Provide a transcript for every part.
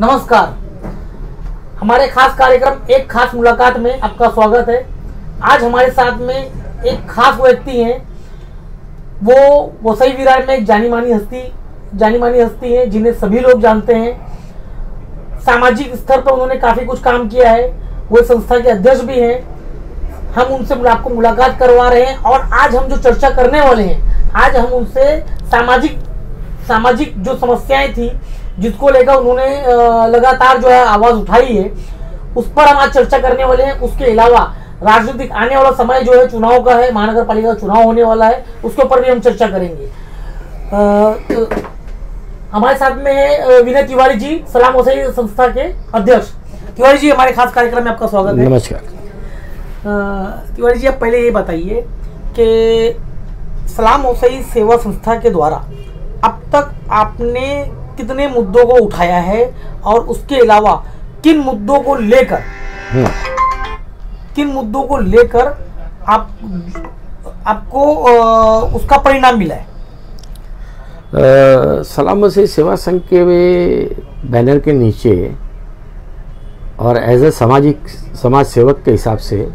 नमस्कार। हमारे खास कार्यक्रम एक खास मुलाकात में आपका स्वागत है। आज हमारे साथ में एक खास व्यक्ति हैं। वो वसई विरार में एक जानी मानी हस्ती है जिन्हें सभी लोग जानते हैं। सामाजिक स्तर पर उन्होंने काफी कुछ काम किया है। वो संस्था के अध्यक्ष भी हैं। हम उनसे आपको मुलाकात करवा रहे हैं और आज हम जो चर्चा करने वाले हैं, आज हम उनसे सामाजिक जो समस्याएं थी जिसको लेकर उन्होंने लगातार जो है आवाज उठाई है, उस पर हम आज चर्चा करने वाले हैं। उसके अलावा राजनीतिक आने वाला समय जो है चुनाव का है, महानगर पालिका का चुनाव होने वाला है, उसके ऊपर भी हम चर्चा करेंगे। हमारे साथ में है विनय तिवारी जी, सलाम वसई संस्था के अध्यक्ष। तिवारी जी, हमारे खास कार्यक्रम में आपका स्वागत है। नमस्कार। तिवारी जी, आप पहले ये बताइए कि सलाम वसई सेवा संस्था के द्वारा अब तक आपने कितने मुद्दों को उठाया है और उसके अलावा किन मुद्दों को लेकर आपको उसका परिणाम मिला है? सलाम वसई सेवा संघ के बैनर के नीचे और एज ए समाज सेवक के हिसाब से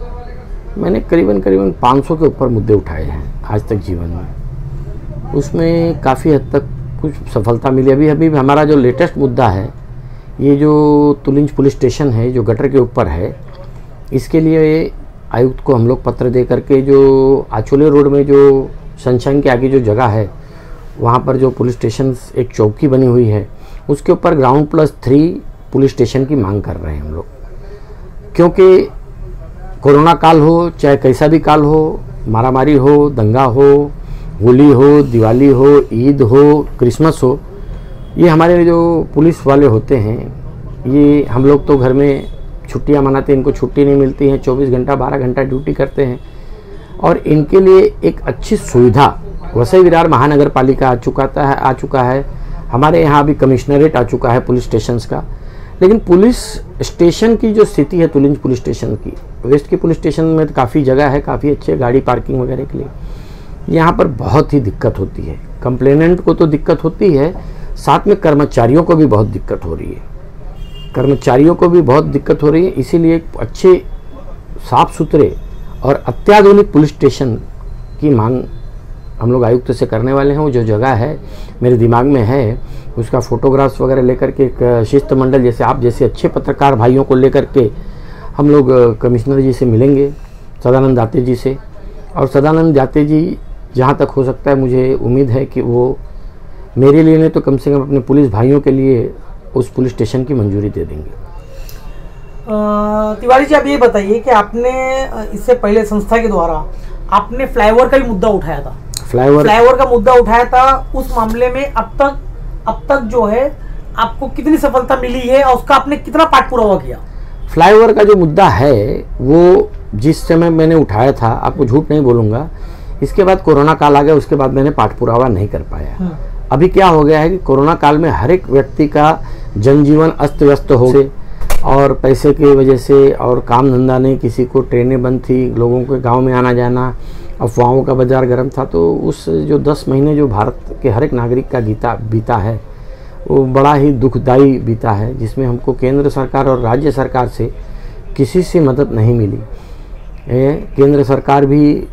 मैंने करीबन 500 के ऊपर मुद्दे उठाए हैं आज तक जीवन में। उसमें काफ़ी हद तक कुछ सफलता मिली। अभी हमारा जो लेटेस्ट मुद्दा है, ये जो तुलिंज पुलिस स्टेशन है जो गटर के ऊपर है, इसके लिए आयुक्त को हम लोग पत्र दे करके जो आचोले रोड में जो सनशाइन के आगे जो जगह है, वहाँ पर जो पुलिस स्टेशन एक चौकी बनी हुई है, उसके ऊपर ग्राउंड +3 पुलिस स्टेशन की मांग कर रहे हैं हम लोग। क्योंकि कोरोना काल हो चाहे कैसा भी काल हो, मारामारी हो, दंगा हो, होली हो, दिवाली हो, ईद हो, क्रिसमस हो, ये हमारे जो पुलिस वाले होते हैं, ये हम लोग तो घर में छुट्टियां मनाते हैं, इनको छुट्टी नहीं मिलती है, 24 घंटा 12 घंटा ड्यूटी करते हैं। और इनके लिए एक अच्छी सुविधा वसई विरार महानगर पालिका आ चुका है। हमारे यहाँ भी कमिश्नरेट आ चुका है पुलिस स्टेशन का। लेकिन पुलिस स्टेशन की जो स्थिति है, तुलिंज पुलिस स्टेशन की, वेस्ट की पुलिस स्टेशन में तो काफ़ी जगह है, काफ़ी अच्छे गाड़ी पार्किंग वगैरह के लिए। यहाँ पर बहुत ही दिक्कत होती है। कंप्लेनेंट को तो दिक्कत होती है, साथ में कर्मचारियों को भी बहुत दिक्कत हो रही है। इसीलिए अच्छे साफ सुथरे और अत्याधुनिक पुलिस स्टेशन की मांग हम लोग आयुक्त से करने वाले हैं। वो जो जगह है मेरे दिमाग में है, उसका फोटोग्राफ्स वगैरह लेकर के एक शिष्टमंडल जैसे आप जैसे अच्छे पत्रकार भाइयों को लेकर के हम लोग कमिश्नर जी से मिलेंगे, सदानंद दाते जी से। और सदानंद दाते जी जहाँ तक हो सकता है, मुझे उम्मीद है कि वो मेरे लिए नहीं तो कम से कम अपने पुलिस भाइयों के लिए उस पुलिस स्टेशन की मंजूरी दे देंगे। तिवारी जी, आप ये बताइए कि आपने इससे पहले संस्था के द्वारा आपने फ्लाईओवर का भी मुद्दा उठाया था। फ्लाईओवर का मुद्दा उठाया था। उस मामले में अब तक जो है आपको कितनी सफलता मिली है और उसका आपने कितना पाठपुरावा किया? फ्लाईओवर का जो मुद्दा है वो जिस समय मैंने उठाया था, आपको झूठ नहीं बोलूँगा, इसके बाद कोरोना काल आ गया, उसके बाद मैंने पाठपुरावा नहीं कर पाया। अभी क्या हो गया है कि कोरोना काल में हर एक व्यक्ति का जनजीवन अस्त व्यस्त हो गए और पैसे की वजह से और काम धंधा नहीं, किसी को ट्रेनें बंद थी, लोगों के गांव में आना जाना, अफवाहों का बाजार गर्म था। तो उस जो 10 महीने जो भारत के हर एक नागरिक का बीता है, वो बड़ा ही दुखदायी बीता है, जिसमें हमको केंद्र सरकार और राज्य सरकार से किसी से मदद नहीं मिली। केंद्र सरकार भी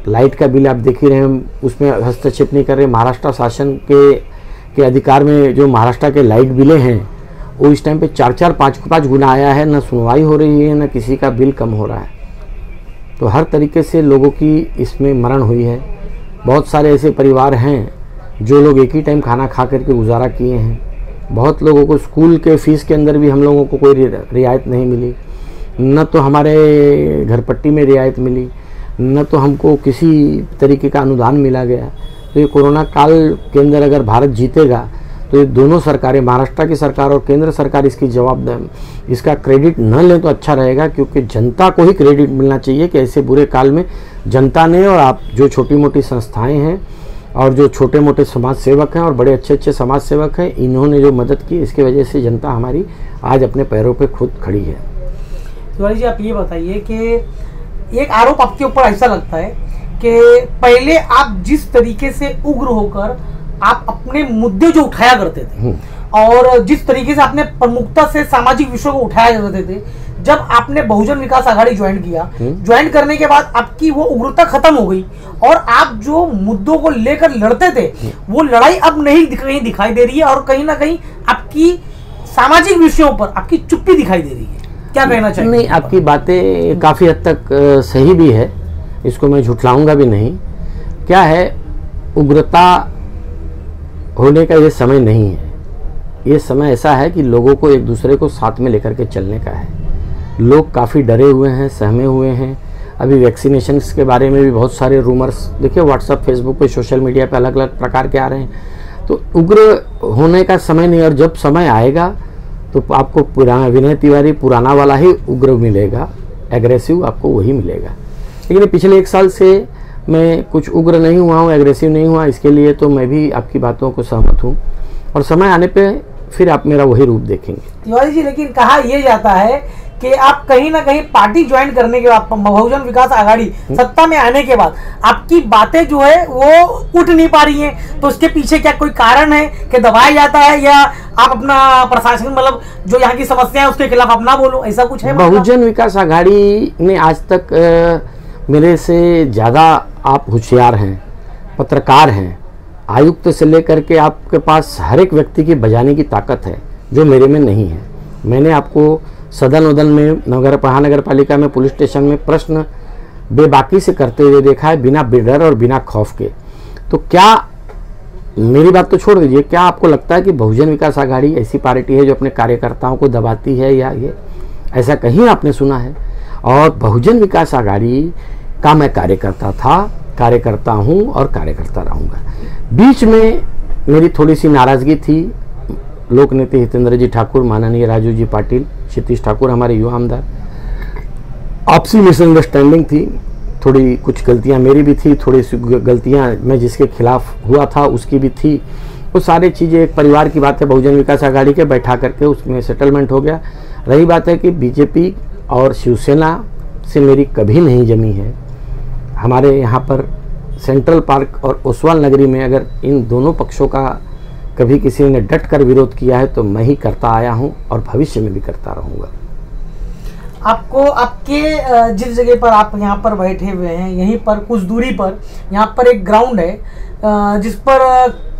लाइट का बिल आप देख ही रहे हैं, उसमें हस्तक्षेप नहीं कर रहे। महाराष्ट्र शासन के अधिकार में जो महाराष्ट्र के लाइट बिलें हैं, वो इस टाइम पे 4-4, 5-5 गुना आया है। न सुनवाई हो रही है, न किसी का बिल कम हो रहा है। तो हर तरीके से लोगों की इसमें मरण हुई है। बहुत सारे ऐसे परिवार हैं जो लोग एक ही टाइम खाना खा करके गुजारा किए हैं। बहुत लोगों को स्कूल के फीस के अंदर भी हम लोगों को कोई रियायत नहीं मिली, न तो हमारे घर पट्टी में रियायत मिली, न तो हमको किसी तरीके का अनुदान मिला गया। तो ये कोरोना काल के अंदर अगर भारत जीतेगा तो ये दोनों सरकारें, महाराष्ट्र की सरकार और केंद्र सरकार, इसका क्रेडिट न लें तो अच्छा रहेगा। क्योंकि जनता को ही क्रेडिट मिलना चाहिए कि ऐसे बुरे काल में जनता ने और आप जो छोटी मोटी संस्थाएं हैं और जो छोटे मोटे समाज सेवक हैं और बड़े अच्छे समाज सेवक हैं, इन्होंने जो मदद की, इसकी वजह से जनता हमारी आज अपने पैरों पे खुद खड़ी है। तिवारी जी, आप ये बताइए कि एक आरोप आपके ऊपर ऐसा लगता है कि पहले आप जिस तरीके से उग्र होकर आप अपने मुद्दे जो उठाया करते थे, और जिस तरीके से आपने प्रमुखता से सामाजिक विषयों को उठाया करते थे, जब आपने बहुजन विकास आघाड़ी ज्वाइन किया, ज्वाइन करने के बाद आपकी वो उग्रता खत्म हो गई और आप जो मुद्दों को लेकर लड़ते थे वो लड़ाई अब नहीं कहीं दिखाई दे रही है और कहीं ना कहीं आपकी सामाजिक विषयों पर आपकी चुप्पी दिखाई दे रही है। क्या कहना चाहिए? नहीं, आपकी बातें काफी हद तक सही भी है, इसको मैं झुठलाऊंगा भी नहीं। क्या है, उग्रता होने का ये समय नहीं है। ये समय ऐसा है कि लोगों को एक दूसरे को साथ में लेकर के चलने का है। लोग काफ़ी डरे हुए हैं, सहमे हुए हैं। अभी वैक्सीनेशन के बारे में भी बहुत सारे रूमर्स देखिए व्हाट्सएप, फेसबुक पे, सोशल मीडिया पे अलग अलग प्रकार के आ रहे हैं। तो उग्र होने का समय नहीं, और जब समय आएगा तो आपको पुराना विनय तिवारी पुराना वाला ही उग्र मिलेगा, एग्रेसिव आपको वही मिलेगा। लेकिन पिछले 1 साल से मैं कुछ उग्र नहीं हुआ हूँ, एग्रेसिव नहीं हुआ, इसके लिए तो मैं भी आपकी बातों को सहमत हूँ और समय आने पे फिर आप मेरा वही रूप देखेंगे। तिवारी जी, लेकिन कहा यह जाता है कि आप कहीं ना कहीं पार्टी ज्वाइन करने के बाद, बहुजन विकास आघाड़ी सत्ता में आने के बाद आपकी बातें जो है वो उठ नहीं पा रही हैं, तो उसके पीछे क्या कोई कारण है कि दबाया जाता है या आप अपना प्रशासन मतलब जो यहाँ की समस्या है उसके खिलाफ अपना बोलो, ऐसा कुछ है? बहुजन विकास आघाड़ी ने आज तक मेरे से ज़्यादा आप होशियार हैं, पत्रकार हैं, आयुक्त से लेकर के आपके पास हर एक व्यक्ति की बजाने की ताकत है जो मेरे में नहीं है। मैंने आपको सदन उदन में, महानगर पालिका में, पुलिस स्टेशन में प्रश्न बेबाकी से करते हुए देखा है, बिना डर और बिना खौफ के। तो क्या, मेरी बात तो छोड़ दीजिए, क्या आपको लगता है कि बहुजन विकास आघाड़ी ऐसी पार्टी है जो अपने कार्यकर्ताओं को दबाती है, या ये ऐसा कहीं आपने सुना है? और बहुजन विकास आघाड़ी का मैं कार्यकर्ता था, कार्यकर्ता हूँ और कार्यकर्ता रहूँगा। बीच में मेरी थोड़ी सी नाराज़गी थी, लोक नेता हितेंद्र जी ठाकुर, माननीय राजू जी पाटिल, क्षितिज ठाकुर हमारे युवा आमदार, आपसी मिसअंडरस्टैंडिंग थी, थोड़ी कुछ गलतियां मेरी भी थी, थोड़ी सी गलतियां मैं जिसके खिलाफ हुआ था उसकी भी थी। वो सारी चीज़ें एक परिवार की बात है, बहुजन विकास आघाड़ी के बैठा करके उसमें सेटलमेंट हो गया। रही बात है कि बीजेपी और शिवसेना से मेरी कभी नहीं जमी है। हमारे यहाँ पर सेंट्रल पार्क और ओसवाल नगरी में अगर इन दोनों पक्षों का कभी किसी ने डट कर विरोध किया है तो मैं ही करता आया हूं और भविष्य में भी करता रहूंगा। आपको आपके जिस जगह पर आप यहाँ पर बैठे हुए हैं, यहीं पर कुछ दूरी पर यहाँ पर एक ग्राउंड है जिस पर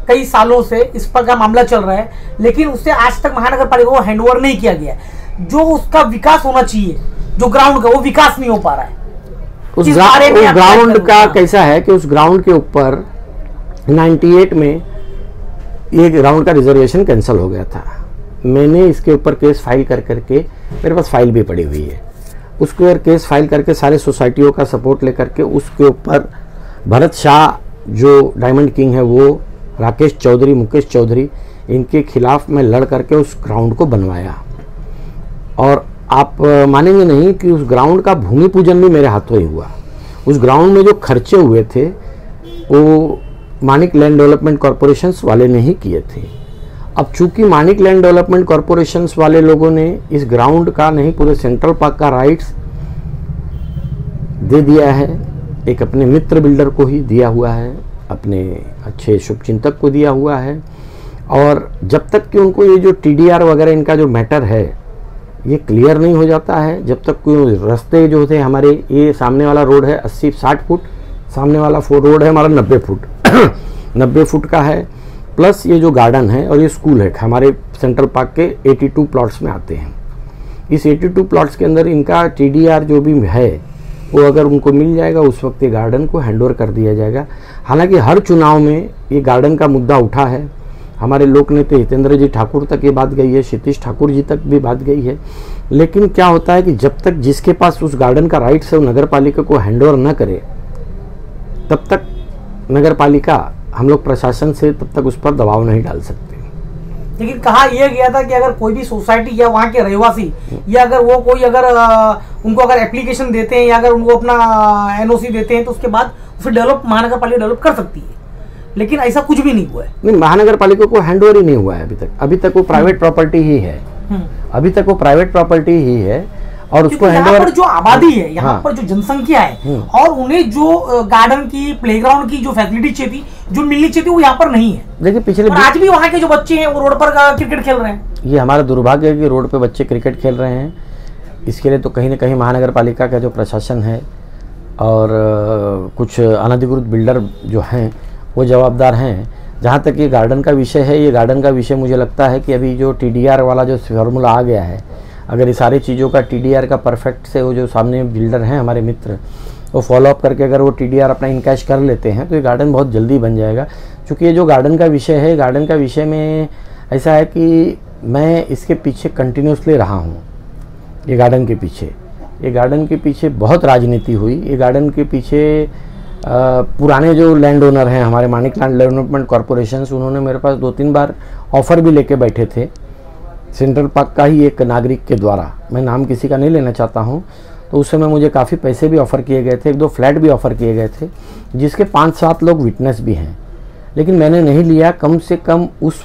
कई सालों से इस पर का मामला चल रहा है, लेकिन उससे आज तक महानगर पालिका को हैंडओवर नहीं किया गया। जो उसका विकास होना चाहिए, जो ग्राउंड का, वो विकास नहीं हो पा रहा है। उस ग्राउंड का कैसा है कि उस ग्राउंड के ऊपर 98 में ये ग्राउंड का रिजर्वेशन कैंसिल हो गया था। मैंने इसके ऊपर केस फाइल कर करके, मेरे पास फाइल भी पड़ी हुई है, उसके ऊपर केस फाइल करके सारे सोसाइटियों का सपोर्ट लेकर के उसके ऊपर भरत शाह जो डायमंड किंग है, वो राकेश चौधरी, मुकेश चौधरी, इनके खिलाफ मैं लड़ करके उस ग्राउंड को बनवाया। और आप मानेंगे नहीं कि उस ग्राउंड का भूमि पूजन भी मेरे हाथों ही हुआ। उस ग्राउंड में जो खर्चे हुए थे वो मानिक लैंड डेवलपमेंट कॉरपोरेशंस वाले ने ही किए थे। अब चूंकि मानिक लैंड डेवलपमेंट कॉरपोरेशंस वाले लोगों ने इस ग्राउंड का नहीं, पूरे सेंट्रल पार्क का राइट्स दे दिया है, एक अपने मित्र बिल्डर को ही दिया हुआ है, अपने अच्छे शुभचिंतक को दिया हुआ है। और जब तक कि उनको ये जो TDR वगैरह इनका जो मैटर है ये क्लियर नहीं हो जाता है, जब तक कोई रास्ते जो थे हमारे, ये सामने वाला रोड है 80-60 फुट, सामने वाला रोड है हमारा 90 फुट 90 फुट का है, प्लस ये जो गार्डन है और ये स्कूल है, हमारे सेंट्रल पार्क के 82 प्लॉट्स में आते हैं। इस 82 प्लॉट्स के अंदर इनका TDR जो भी है वो अगर उनको मिल जाएगा उस वक्त ये गार्डन को हैंडओवर कर दिया जाएगा। हालांकि हर चुनाव में ये गार्डन का मुद्दा उठा है, हमारे लोक नेता हितेंद्र जी ठाकुर तक ये बात गई है, क्षितिज ठाकुर जी तक भी बात गई है। लेकिन क्या होता है कि जब तक जिसके पास उस गार्डन का राइट्स है वो नगर पालिका को हैंडओवर न करे, तब तक नगर पालिका, हम लोग प्रशासन से तब तक उस पर दबाव नहीं डाल सकते। लेकिन कहा यह गया था कि अगर कोई भी सोसाइटी या वहाँ के रहवासी या अगर वो कोई अगर उनको अगर एप्लीकेशन देते हैं या अगर उनको अपना NOC देते हैं तो उसके बाद फिर महानगर पालिका डेवलप कर सकती है, लेकिन ऐसा कुछ भी नहीं हुआ है। नहीं, महानगर पालिका को हैंडओवर ही नहीं हुआ है अभी तक। अभी तक वो प्राइवेट प्रॉपर्टी ही है, अभी तक वो प्राइवेट प्रॉपर्टी ही है। और उसको हैंडओवर, जो आबादी है यहाँ पर जो जनसंख्या है और उन्हें जो गार्डन की, प्लेग्राउंड की जो फैसिलिटी चाहिए थी, जो मिलनी चाहिए थी, वो यहाँ पर नहीं है। देखिए पिछले आज भी वहाँ के जो बच्चे हैं वो रोड पर क्रिकेट खेल रहे हैं। ये हमारा दुर्भाग्य है कि रोड पे बच्चे क्रिकेट खेल रहे हैं। इसके लिए तो कहीं ना कहीं महानगर पालिका का जो प्रशासन है और कुछ अनधिकृत बिल्डर जो हैं वो जवाबदार हैं। जहाँ तक ये गार्डन का विषय है, ये गार्डन का विषय मुझे लगता है कि अभी जो TDR वाला जो फार्मूला आ गया है, अगर ये सारी चीज़ों का TDR का परफेक्ट से वो जो सामने बिल्डर हैं हमारे मित्र, वो फॉलोअप करके अगर वो TDR अपना इनकैश कर लेते हैं तो ये गार्डन बहुत जल्दी बन जाएगा। क्योंकि ये जो गार्डन का विषय है, गार्डन का विषय में ऐसा है कि मैं इसके पीछे कंटिन्यूसली रहा हूँ। ये गार्डन के पीछे बहुत राजनीति हुई। ये गार्डन के पीछे पुराने जो लैंड ओनर हैं हमारे मानिक लैंड डेवलपमेंट कॉरपोरेशन, उन्होंने मेरे पास 2-3 बार ऑफ़र भी लेके बैठे थे सेंट्रल पार्क का ही एक नागरिक के द्वारा। मैं नाम किसी का नहीं लेना चाहता हूँ। तो उस समय मुझे काफ़ी पैसे भी ऑफ़र किए गए थे, 1-2 फ्लैट भी ऑफ़र किए गए थे, जिसके 5-7 लोग विटनेस भी हैं। लेकिन मैंने नहीं लिया। कम से कम उस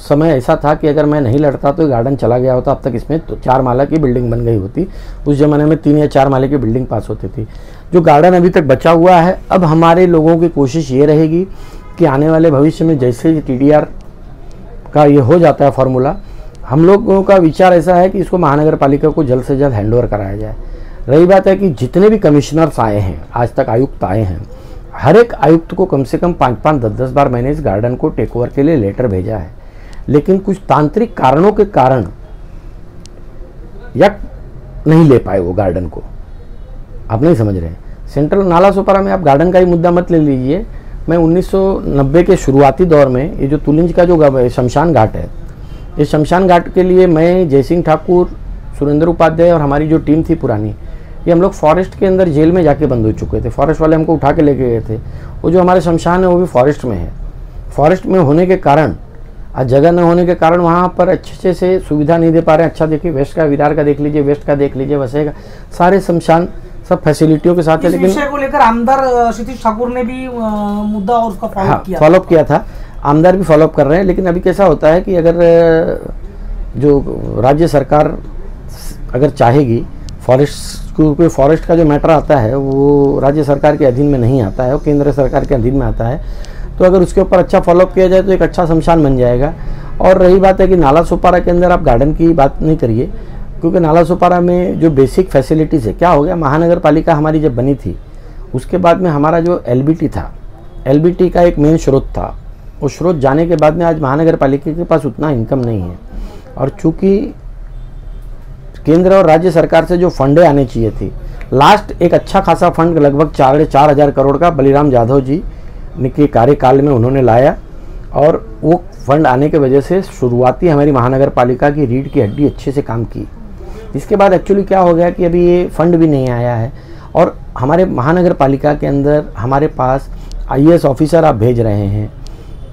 समय ऐसा था कि अगर मैं नहीं लड़ता तो गार्डन चला गया होता। अब तक इसमें तो 4 माला की बिल्डिंग बन गई होती। उस ज़माने में 3 या 4 माले की बिल्डिंग पास होती थी। जो गार्डन अभी तक बचा हुआ है, अब हमारे लोगों की कोशिश ये रहेगी कि आने वाले भविष्य में जैसे TDR का ये हो जाता है फार्मूला, हम लोगों का विचार ऐसा है कि इसको महानगर पालिका को जल्द से जल्द हैंडओवर कराया जाए। रही बात है कि जितने भी कमिश्नर्स आए हैं, आज तक आयुक्त आए हैं, हर एक आयुक्त को कम से कम 5-5, 10-10 बार मैंने इस गार्डन को टेक ओवर के लिए लेटर भेजा है। लेकिन कुछ तांत्रिक कारणों के कारण या नहीं ले पाए वो गार्डन को। आप नहीं समझ रहे हैं। सेंट्रल नाला सोपारा में आप गार्डन का ही मुद्दा मत ले लीजिए। मैं 1990 के शुरुआती दौर में ये जो तुलिंज का जो शमशान घाट है, इस शमशान घाट के लिए मैं, जयसिंह ठाकुर, सुरेंद्र उपाध्याय और हमारी जो टीम थी पुरानी, ये हम लोग फॉरेस्ट के अंदर जेल में जाके बंद हो चुके थे। फॉरेस्ट वाले हमको उठा के लेके गए थे। वो जो हमारे शमशान है वो भी फॉरेस्ट में है। फॉरेस्ट में होने के कारण, आज जगह न होने के कारण वहाँ पर अच्छे से सुविधा नहीं दे पा रहे हैं। अच्छा देखिए, वेस्ट का, विरार का देख लीजिए, वेस्ट का देख लीजिए, वसई का, सारे शमशान सब फैसिलिटियों के साथ है। लेकिन विषय को लेकर आमदार क्षितिज ठाकुर ने भी मुद्दा और उसका फॉलोअप किया था। आमदार भी फॉलोअप कर रहे हैं। लेकिन अभी कैसा होता है कि अगर जो राज्य सरकार अगर चाहेगी, फॉरेस्ट का जो मैटर आता है वो राज्य सरकार के अधीन में नहीं आता है, वो केंद्र सरकार के अधीन में आता है। तो अगर उसके ऊपर अच्छा फॉलोअप किया जाए तो एक अच्छा शमशान बन जाएगा। और रही बात है कि नाला सोपारा के अंदर आप गार्डन की बात नहीं करिए, क्योंकि नाला सोपारा में जो बेसिक फैसिलिटीज़ है, क्या हो गया, महानगर पालिका हमारी जब बनी थी उसके बाद में हमारा जो LBT था, LBT का एक मेन स्रोत था। वो स्रोत जाने के बाद में आज महानगर पालिका के पास उतना इनकम नहीं है। और चूँकि केंद्र और राज्य सरकार से जो फंडे आने चाहिए थी, लास्ट एक अच्छा खासा फंड लगभग 4,500 करोड़ का बलिराम यादव जी के कार्यकाल में उन्होंने लाया। और वो फंड आने की वजह से शुरुआती हमारी महानगर पालिका की रीढ़ की हड्डी अच्छे से काम की। इसके बाद एक्चुअली क्या हो गया कि अभी ये फंड भी नहीं आया है। और हमारे महानगर पालिका के अंदर हमारे पास IAS ऑफिसर आप भेज रहे हैं,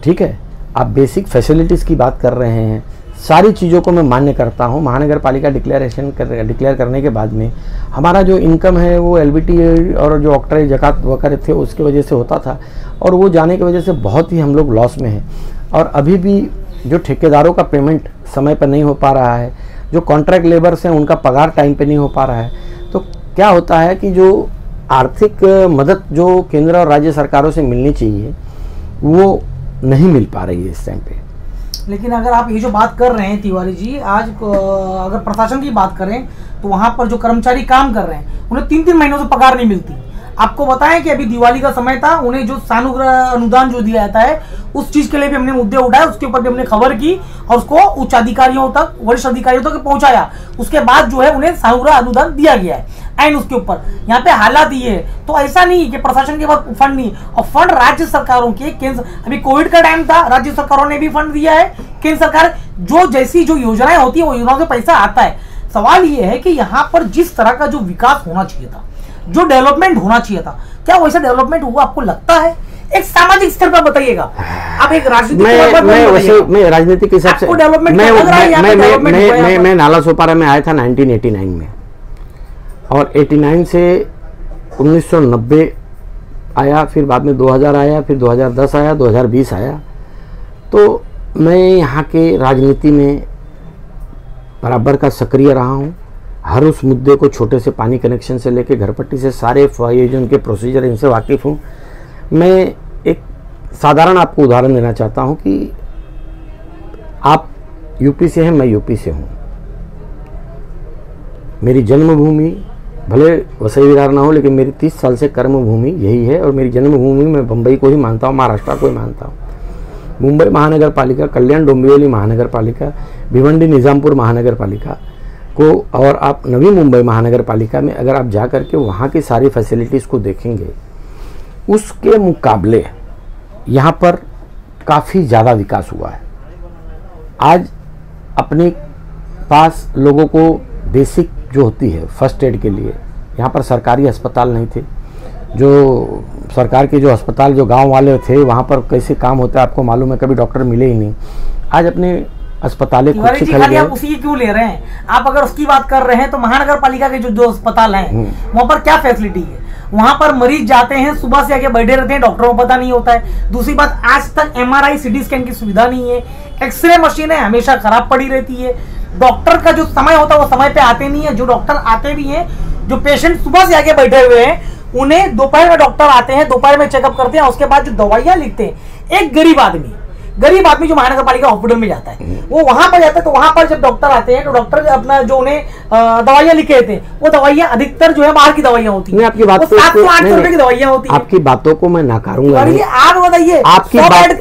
ठीक है, आप बेसिक फैसिलिटीज़ की बात कर रहे हैं, सारी चीज़ों को मैं मान्य करता हूँ। महानगर पालिका डिक्लेयर करने के बाद में हमारा जो इनकम है वो LBT और जो ऑक्ट्राइज जकात वगैरह थे उसकी वजह से होता था। और वो जाने की वजह से बहुत ही हम लोग लॉस में हैं। और अभी भी जो ठेकेदारों का पेमेंट समय पर नहीं हो पा रहा है, जो कॉन्ट्रैक्ट लेबर्स हैं उनका पगार टाइम पे नहीं हो पा रहा है। तो क्या होता है कि जो आर्थिक मदद जो केंद्र और राज्य सरकारों से मिलनी चाहिए वो नहीं मिल पा रही है इस टाइम पे। लेकिन अगर आप ये जो बात कर रहे हैं तिवारी जी, आज अगर प्रशासन की बात करें तो वहाँ पर जो कर्मचारी काम कर रहे हैं उन्हें 3-3 महीनों से पगार नहीं मिलती। आपको बताएं कि अभी दिवाली का समय था, उन्हें जो सानुग्रह अनुदान जो दिया जाता है उस चीज के लिए भी हमने मुद्दे उठाए, उसके ऊपर भी हमने खबर की और उसको उच्च अधिकारियों तक, वरिष्ठ अधिकारियों तक पहुंचाया। उसके बाद जो है उन्हें सानुग्रह अनुदान दिया गया है। एंड उसके ऊपर यहाँ पे हालात ये है, तो ऐसा नहीं कि प्रशासन के पास फंड नहीं, और फंड राज्य सरकारों के, केंद्र, अभी कोविड का टाइम था, राज्य सरकारों ने भी फंड दिया है, केंद्र सरकार जो जैसी जो योजनाएं होती है वो योजनाओं से पैसा आता है। सवाल ये है कि यहाँ पर जिस तरह का जो विकास होना चाहिए था, जो डेवलपमेंट होना चाहिए था, क्या वैसा डेवलपमेंट हुआ आपको लगता है? एक सामाजिक स्तर पर बताइएगा। आप एक राजनीतिक मैं राजनीतिक हिसाब से मैं नाला सोपारा में आया था 1989 में, और 89 से 1990 आया, फिर बाद में 2000 आया, फिर 2010 आया, 2020 आया। तो मैं यहाँ के राजनीति में बराबर का सक्रिय रहा हूँ। हर उस मुद्दे को, छोटे से पानी कनेक्शन से लेके घर पट्टी से सारे ये जो उनके प्रोसीजर, इनसे वाकिफ़ हूँ। मैं एक साधारण आपको उदाहरण देना चाहता हूँ कि आप यूपी से हैं, मैं यूपी से हूँ। मेरी जन्मभूमि भले वसई विरार ना हो, लेकिन मेरी 30 साल से कर्मभूमि यही है, और मेरी जन्मभूमि मैं बम्बई को ही मानता हूँ, महाराष्ट्र को ही मानता हूँ। मुंबई महानगर पालिका, कल्याण डोंबिवली महानगर पालिका, भिवंडी निज़ामपुर महानगर पालिका को, और आप नवी मुंबई महानगर पालिका में अगर आप जा करके वहाँ की सारी फैसिलिटीज़ को देखेंगे, उसके मुकाबले यहाँ पर काफ़ी ज़्यादा विकास हुआ है। आज अपने पास लोगों को बेसिक जो होती है फर्स्ट एड के लिए, यहाँ पर सरकारी अस्पताल नहीं थे। जो सरकार के जो अस्पताल जो गांव वाले थे, वहाँ पर कैसे काम होता है आपको मालूम है, कभी डॉक्टर मिले ही नहीं। आज अपने अस्पतालें खुद से खाली आप उसी क्यों ले रहे हैं? आप अगर उसकी बात कर रहे हैं तो महानगर पालिका के जो अस्पताल हैं वहाँ पर क्या फैसिलिटी है? वहां पर मरीज जाते हैं, सुबह से आके बैठे रहते हैं, डॉक्टरों को पता नहीं होता है। दूसरी बात, आज तक MRI CT स्कैन की सुविधा नहीं है। एक्सरे मशीनें हमेशा खराब पड़ी रहती है। डॉक्टर का जो समय होता है वो समय पे आते नहीं है। जो डॉक्टर आते भी हैं, जो पेशेंट सुबह से आके बैठे हुए हैं, उन्हें दोपहर में डॉक्टर आते हैं, दोपहर में चेकअप करते हैं, उसके बाद जो दवाइयां लिखते हैं, एक गरीब आदमी जो महानगर पालिका हॉस्पिटल में जाता है, वो वहां पर जाता है, तो वहां पर जब डॉक्टर आते हैं तो डॉक्टर अपना जो उन्हें दवाइयां लिखे देते हैं, वो दवाइयां अधिकतर जो है बाहर की दवाइयां होती हैं। आपकी बात 700-800 रुपए की दवाइयां होती है। आपकी बातों को मैं नकारूंगा नहीं। आप बताइए,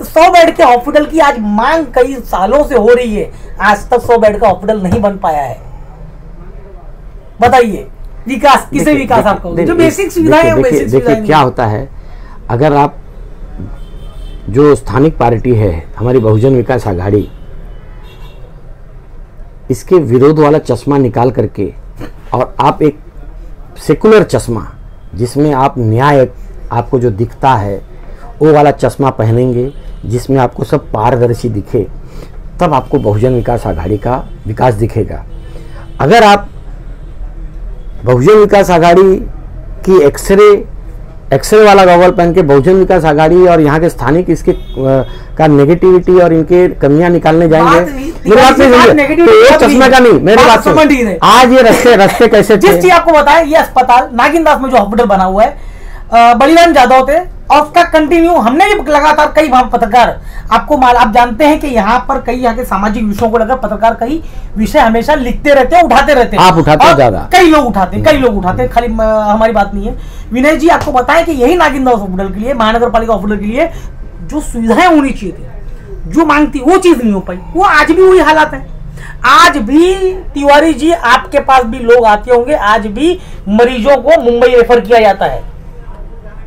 100 बेड के हॉस्पिटल की आज मांग कई सालों से हो रही है, आज तक 100 बेड का हॉस्पिटल नहीं बन पाया है। बताइए, विकास किसे विकास आपको? जो बेसिक सुविधाएं, देखिए क्या होता है, अगर आप जो स्थानिक पार्टी है हमारी बहुजन विकास आघाड़ी, इसके विरोध वाला चश्मा निकाल करके और आप एक सेकुलर चश्मा जिसमें आप न्याय आपको जो दिखता है वो वाला चश्मा पहनेंगे, जिसमें आपको सब पारदर्शी दिखे, तब आपको बहुजन विकास आघाड़ी का विकास दिखेगा। अगर आप बहुजन विकास आघाड़ी की एक्सरे वाला गॉगल पहन के बहुजन विकास आघाड़ी और यहाँ के स्थानिक इसके का नेगेटिविटी और इनके कमियां निकालने जाएंगे, मेरी बात नहीं समझिए, तो वो चश्मे का नहीं, मेरी बात सुनिए। आज ये रास्ते कैसे जिस चीज आपको बताया, ये अस्पताल नागिनदास में जो हॉस्पिटल बना हुआ है, बलिराम जादव थे, और उसका कंटिन्यू हमने भी लगातार कई पत्रकार, आप जानते हैं कि यहाँ पर कई यहाँ के सामाजिक विषयों को लेकर पत्रकार कई विषय हमेशा लिखते रहते हैं, उठाते रहते हैं। आप उठाते हैं ज्यादा, कई लोग उठाते हैं, खाली हमारी बात नहीं है। विनय जी आपको बताएं कि यही नागिनदास हॉस्पिटल के लिए, महानगर पालिका हॉस्पिटल के लिए जो सुविधाएं होनी चाहिए थी, जो मांग थी, वो चीज नहीं हो पाई। वो आज भी वही हालात है। आज भी तिवारी जी आपके पास भी लोग आते होंगे, आज भी मरीजों को मुंबई रेफर किया जाता है,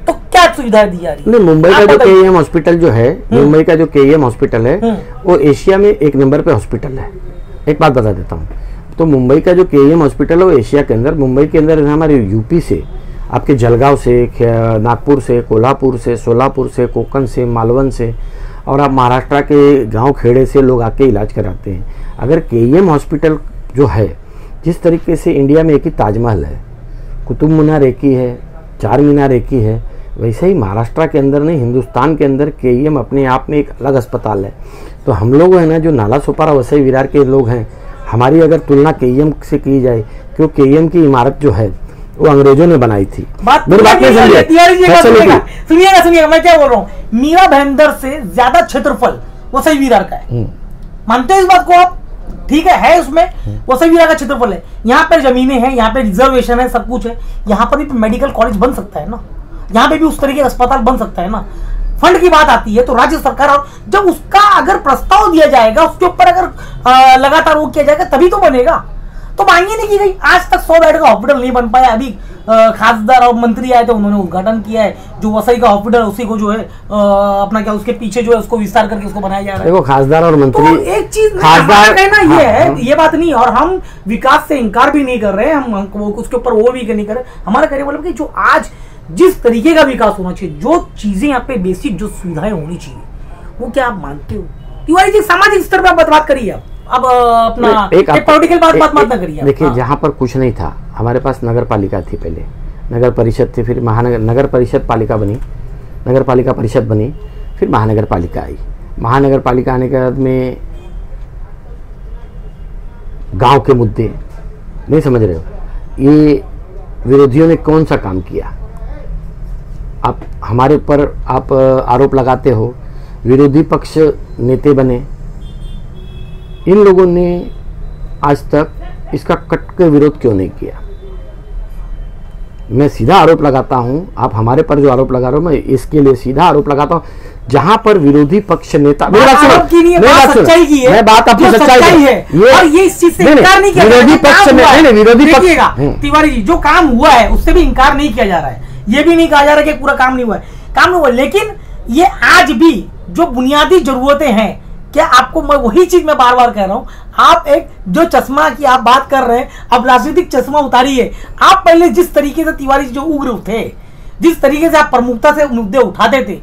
तो क्या सुविधा दी जा रही है? नहीं, मुंबई का जो KEM हॉस्पिटल जो है, मुंबई का जो KEM हॉस्पिटल है वो एशिया में 1 नंबर पे हॉस्पिटल है। एक बात बता देता हूँ, तो मुंबई का जो KEM हॉस्पिटल है वो एशिया के अंदर, मुंबई के अंदर हमारे यूपी से, आपके जलगांव से, नागपुर से, कोल्हापुर से, सोलापुर से, कोकण से, मालवन से, और आप महाराष्ट्र के गाँव खेड़े से लोग आके इलाज कराते हैं। अगर KEM हॉस्पिटल जो है, जिस तरीके से इंडिया में एक ही ताजमहल है, कुतुब मीनार एक ही है, 4 मीनार एक ही है, वैसे ही महाराष्ट्र के अंदर नहीं, हिंदुस्तान के अंदर KEM अपने आप में एक अलग अस्पताल है। तो हम लोग है ना, जो नाला सोपारा वसई विरार के लोग हैं, हमारी अगर तुलना KEM से की जाए, क्यों KEM की इमारत जो है वो अंग्रेजों ने बनाई थी। मेरी बात नहीं समझिए, सुनिएगा मैं क्या बोल रहा हूँ। मीरा भाईंदर से ज्यादा क्षेत्रफल वसई विरार का है, मानते हैं इस बात को आप? ठीक है उसमें वसई विरार का क्षेत्रफल है, यहाँ पे जमीनें हैं, यहाँ पे रिजर्वेशन है, सब कुछ है। यहाँ पर भी मेडिकल कॉलेज बन सकता है ना, यहाँ पे भी उस तरीके का अस्पताल बन सकता है ना। फंड की बात आती है तो राज्य सरकार, और जब उसका अगर प्रस्ताव दिया जाएगा, उसके ऊपर अगर लगातार वो किया जाएगा, तभी तो बनेगा। तो मांगी नहीं की गई, आज तक 100 बेड का हॉस्पिटल नहीं बन पाया। अभी खासदार और मंत्री आए थे, उन्होंने उद्घाटन किया है, जो वसई का हॉस्पिटल उसी को जो है अपना क्या उसके पीछे जो है उसको विस्तार करके उसको बनाया जा रहा है। देखो खासदार और मंत्री, तो एक चीज कहना ये है, ये बात नहीं, और हम विकास से इनकार भी नहीं कर रहे, हम उसके ऊपर वो भी नहीं कर रहे। हमारा कहने मतलब कि जो आज जिस तरीके का विकास होना चाहिए, जो चीजें यहाँ पे बेसिक जो सुविधाएं होनी चाहिए, वो क्या आप मानते हो? तिवारी जी, सामाजिक स्तर पर बात करिए आप, अब अपना एक पॉलिटिकल बात ना करिए। देखिए, जहाँ पर कुछ नहीं था, हमारे पास नगर पालिका थी, पहले नगर परिषद थी, फिर नगर परिषद पालिका बनी, नगर पालिका परिषद बनी, फिर महानगर पालिका आई। महानगर पालिका आने के बाद में गांव के मुद्दे, नहीं समझ रहे हो? ये विरोधियों ने कौन सा काम किया? आप हमारे पर आप आरोप लगाते हो, विरोधी पक्ष नेता बने, इन लोगों ने आज तक इसका कट के विरोध क्यों नहीं किया? मैं सीधा आरोप लगाता हूं, आप हमारे पर जो आरोप लगा रहे हो, मैं इसके लिए सीधा आरोप लगाता हूं, जहां पर विरोधी पक्ष नेता मैं बात आपको सच्चाई है, और ये इस चीज से इनकार नहीं किया विरोधी पक्ष ने विरोधी पक्ष तिवारी जी जो काम हुआ है उससे भी इनकार नहीं किया जा रहा है, ये भी नहीं कहा जा रहा कि पूरा काम नहीं हुआ है, काम नहीं हुआ, लेकिन ये आज भी जो बुनियादी जरूरतें हैं, क्या आपको, मैं वही चीज मैं बार बार कह रहा हूं, आप एक जो चश्मा की आप बात कर रहे हैं, अब राजनीतिक चश्मा उतारिए। आप पहले जिस तरीके से तिवारी जो उग्र थे, जिस तरीके से आप प्रमुखता से मुद्दे उठाते थे,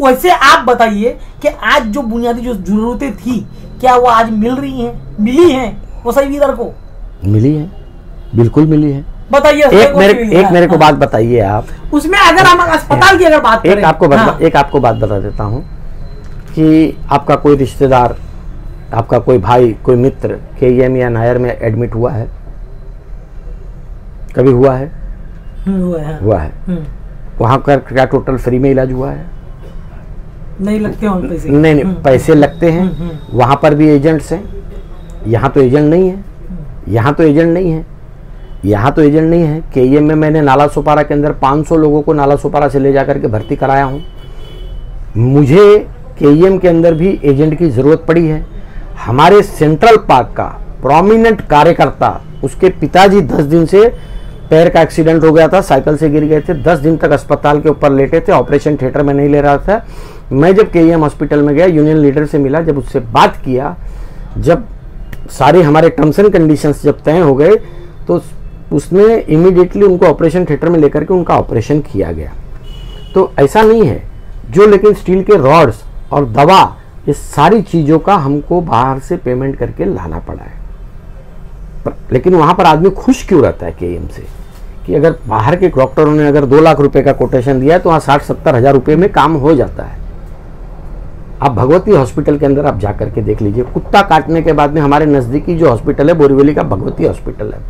वैसे आप बताइए कि आज जो बुनियादी जो जरूरतें थी, क्या वो आज मिल रही हैं? मिली हैं वो सही वीरर को? मिली है, बिल्कुल मिली है। बताइए एक मेरे को बात बताइए आप उसमें, अगर हम अस्पताल की अगर बात करें, एक आपको बात बता देता हूं कि आपका कोई रिश्तेदार, आपका कोई भाई, कोई मित्र KEM या नायर में एडमिट हुआ है? कभी हुआ है? हुआ है। वहां का क्या टोटल फ्री में इलाज हुआ है? नहीं लगते हैं पैसे। नहीं, पैसे लगते हैं। वहां पर भी एजेंट्स हैं, यहाँ तो एजेंट नहीं है, यहाँ तो एजेंट नहीं है, यहाँ तो एजेंट नहीं है। KEM में मैंने नाला सोपारा के अंदर 500 लोगों को नाला सोपारा से ले जाकर के भर्ती कराया हूँ। मुझे KEM के अंदर भी एजेंट की जरूरत पड़ी है। हमारे सेंट्रल पार्क का प्रोमिनेंट कार्यकर्ता, उसके पिताजी 10 दिन से पैर का एक्सीडेंट हो गया था, साइकिल से गिर गए थे, 10 दिन तक अस्पताल के ऊपर लेटे थे, ऑपरेशन थिएटर में नहीं ले रहा था। मैं जब KEM हॉस्पिटल में गया, यूनियन लीडर से मिला, जब उससे बात किया, जब सारे हमारे टर्म्स एंड कंडीशंस जब तय हो गए, तो उसने इमीडिएटली उनको ऑपरेशन थिएटर में लेकर के उनका ऑपरेशन किया गया। तो ऐसा नहीं है जो, लेकिन स्टील के रॉड्स और दवा, ये सारी चीज़ों का हमको बाहर से पेमेंट करके लाना पड़ा है। लेकिन वहाँ पर आदमी खुश क्यों रहता है KEM से, कि अगर बाहर के डॉक्टरों ने अगर 2 लाख रुपए का कोटेशन दिया है, तो वहाँ 60-70 हज़ार रुपये में काम हो जाता है। आप भगवती हॉस्पिटल के अंदर आप जा करके देख लीजिए, कुत्ता काटने के बाद में हमारे नज़दीकी जो हॉस्पिटल है, बोरीवली का भगवती हॉस्पिटल है।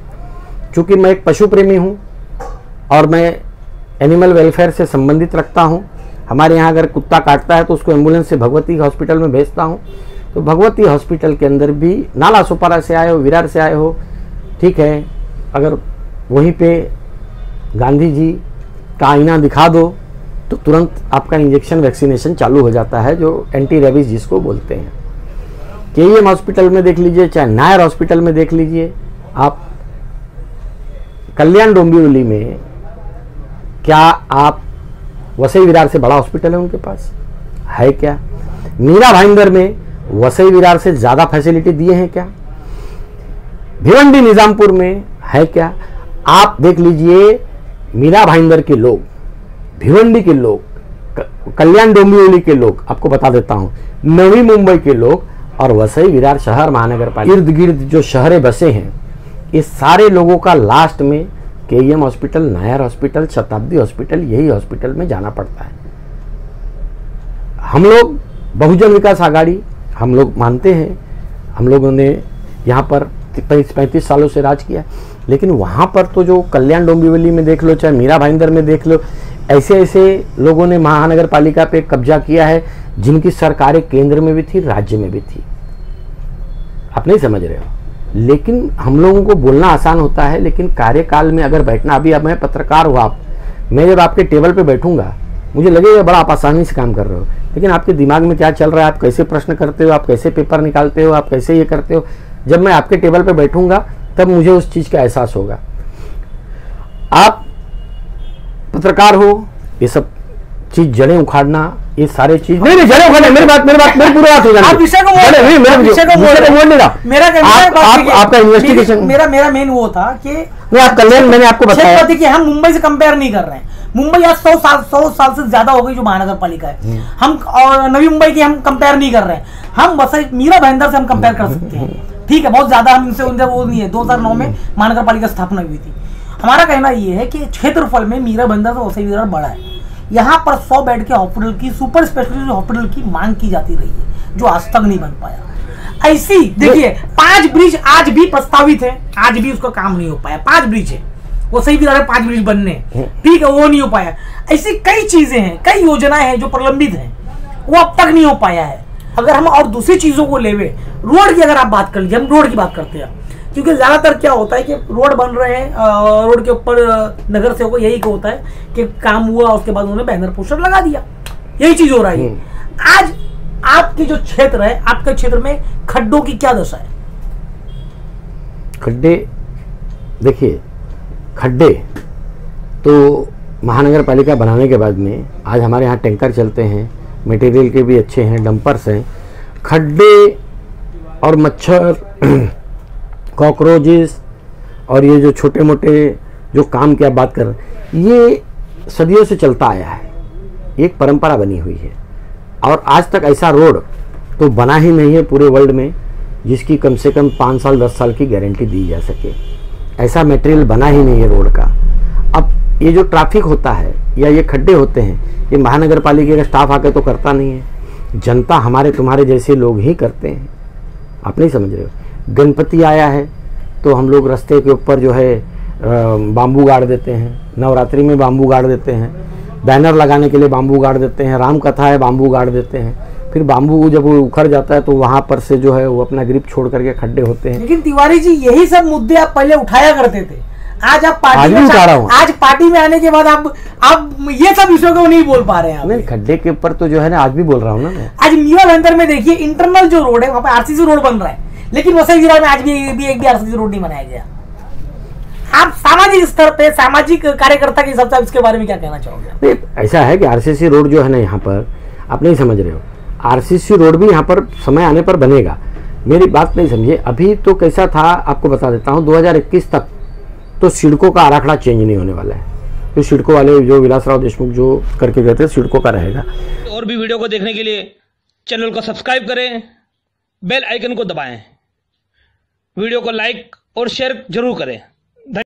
चूँकि मैं एक पशु प्रेमी हूँ और मैं एनिमल वेलफेयर से संबंधित रखता हूँ, हमारे यहाँ अगर कुत्ता काटता है तो उसको एम्बुलेंस से भगवती हॉस्पिटल में भेजता हूँ। तो भगवती हॉस्पिटल के अंदर भी नाला सोपारा से आए हो, विरार से आए हो, ठीक है, अगर वहीं पे गांधी जी का आईना दिखा दो तो तुरंत आपका इंजेक्शन वैक्सीनेशन चालू हो जाता है, जो एंटी रेबीज जिसको बोलते हैं। KEM हॉस्पिटल में देख लीजिए, चाहे नायर हॉस्पिटल में देख लीजिए, आप कल्याण डोंबिवली में, क्या आप वसई विरार से बड़ा हॉस्पिटल है उनके पास? है क्या? मीरा भाईंदर में वसई विरार से ज्यादा फैसिलिटी दिए हैं क्या? भिवंडी निजामपुर में है क्या? आप देख लीजिए, मीरा भाईंदर के लोग, भिवंडी के लोग, कल्याण डोंबिवली के लोग, आपको बता देता हूं, नवी मुंबई के लोग और वसई विरार शहर महानगर पालिका इर्द गिर्द जो शहरें बसे हैं, इस सारे लोगों का लास्ट में KEM हॉस्पिटल, नायर हॉस्पिटल, शताब्दी हॉस्पिटल, यही हॉस्पिटल में जाना पड़ता है। हम लोग बहुजन विकास आघाड़ी, हम लोग मानते हैं, हम लोगों ने यहाँ पर 35 सालों से राज किया, लेकिन वहाँ पर तो जो कल्याण डोंबिवली में देख लो, चाहे मीरा भाईंदर में देख लो, ऐसे ऐसे लोगों ने महानगर पालिका पे कब्जा किया है, जिनकी सरकारें केंद्र में भी थी, राज्य में भी थी। आप नहीं समझ रहे हो? लेकिन हम लोगों को बोलना आसान होता है, लेकिन कार्यकाल में अगर बैठना, अभी अब मैं पत्रकार हूँ, मैं जब आपके टेबल पे बैठूंगा, मुझे लगेगा बड़ा आप आसानी से काम कर रहे हो, लेकिन आपके दिमाग में क्या चल रहा है, आप कैसे प्रश्न करते हो, आप कैसे पेपर निकालते हो, आप कैसे ये करते हो, जब मैं आपके टेबल पे बैठूंगा तब मुझे उस चीज़ का एहसास होगा। आप पत्रकार हो, ये सब चीज जड़ें उखाड़ना, ये सारे चीज नहीं जड़ें उखाड़ना, मेरी पूरी बात हो जाए। आप विषय को मोड़ नहीं रहा, मेरा आपका इन्वेस्टिगेशन, मेरा मेन वो था कि आप कल्याण, मैंने आपको बताया कि हम मुंबई से कंपेयर नहीं कर रहे हैं। मुंबई आज 100 साल से ज्यादा हो गई जो महानगर पालिका है, हम और नवी मुंबई की हम कंपेयर नहीं कर रहे हैं, हम बस मीरा भाईंदर से हम कंपेयर कर सकते हैं, ठीक है, बहुत ज्यादा हम इनसे वो नहीं है। 2009 में महानगर पालिका स्थापना हुई थी। हमारा कहना ये है कि क्षेत्रफल में मीरा भाईंदर से वसई विरार बड़ा है। यहाँ पर 100 बेड के हॉस्पिटल की, सुपर स्पेशलिटी हॉस्पिटल की मांग की जाती रही है, जो आज तक नहीं बन पाया। ऐसी देखिए 5 ब्रिज आज भी प्रस्तावित है, आज भी उसका काम नहीं हो पाया। 5 ब्रिज है, वो सही विरार में 5 ब्रिज बनने, ठीक है, वो नहीं हो पाया। ऐसी कई चीजें हैं, कई योजनाएं हैं जो प्रलंबित हैं, वो अब तक नहीं हो पाया है। अगर हम और दूसरी चीजों को लेवे, रोड की अगर आप बात कर लीजिए, हम रोड की बात करते हैं, क्योंकि ज्यादातर क्या होता है कि रोड बन रहे हैं, रोड के ऊपर नगर सेवकों को यही होता है कि काम हुआ, उसके बाद उन्होंने बैनर पोस्टर लगा दिया, यही चीज हो रहा है। आज आपकी जो क्षेत्र है, आपके क्षेत्र में खड्डों की क्या दशा है? खड्डे देखिए, खड्डे तो महानगर पालिका बनाने के बाद में आज हमारे यहाँ टैंकर चलते हैं, मटेरियल के भी अच्छे हैं, डंपर्स हैं। खड्डे और मच्छर, कॉकरोचेस और ये जो छोटे मोटे जो काम की आप बात कर रहे हैं, ये सदियों से चलता आया है, एक परंपरा बनी हुई है। और आज तक ऐसा रोड तो बना ही नहीं है पूरे वर्ल्ड में जिसकी कम से कम 5 साल 10 साल की गारंटी दी जा सके। ऐसा मटेरियल बना ही नहीं है रोड का। अब ये जो ट्रैफिक होता है या ये खड्डे होते हैं, ये महानगर पालिका का स्टाफ आके तो करता नहीं है, जनता हमारे तुम्हारे जैसे लोग ही करते हैं। आप नहीं समझ रहे हो। गणपति आया है तो हम लोग रास्ते के ऊपर जो है बाम्बू गाड़ देते हैं, नवरात्रि में बाम्बू गाड़ देते हैं, बैनर लगाने के लिए बाम्बू गाड़ देते हैं, राम कथा है बाम्बू गाड़ देते हैं। फिर बाम्बू जब वो उखड़ जाता है तो वहां पर से जो है वो अपना ग्रिप छोड़ करके खड्डे होते हैं। लेकिन तिवारी जी, यही सब मुद्दे आप पहले उठाया करते थे, आज आप पार्टी में उठा रहा हूं। आज पार्टी में आने के बाद आप ये सब विषयों को नहीं बोल पा रहे हैं। नहीं, खड्डे के ऊपर तो जो है ना आज भी बोल रहा हूँ ना मैं। आज मीवा भयंकर में देखिए, इंटरनल जो रोड है वहां पे आरसीसी रोड बन रहा है, लेकिन वसई विरार में आज भी एक भी आरसीसी रोड नहीं बनाया गया। आप सामाजिक स्तर पे सामाजिक कार्यकर्ता के हिसाब से इसके बारे में क्या कहना चाहोगे? ऐसा है कि आरसीसी रोड जो है ना यहाँ पर, आप नहीं समझ रहे हो, आरसीसी रोड भी यहाँ पर समय आने पर बनेगा। मेरी बात नहीं समझे। अभी तो कैसा था आपको बता देता हूँ, 2021 तक तो सिडको का आराखड़ा चेंज नहीं होने वाला है। तो सिडको वाले जो विलासराव देशमुख जो करके गए थे, सिडको का रहेगा। और भी वीडियो को देखने के लिए चैनल को सब्सक्राइब करें, बेल आइकन को दबाएं, वीडियो को लाइक और शेयर जरूर करें।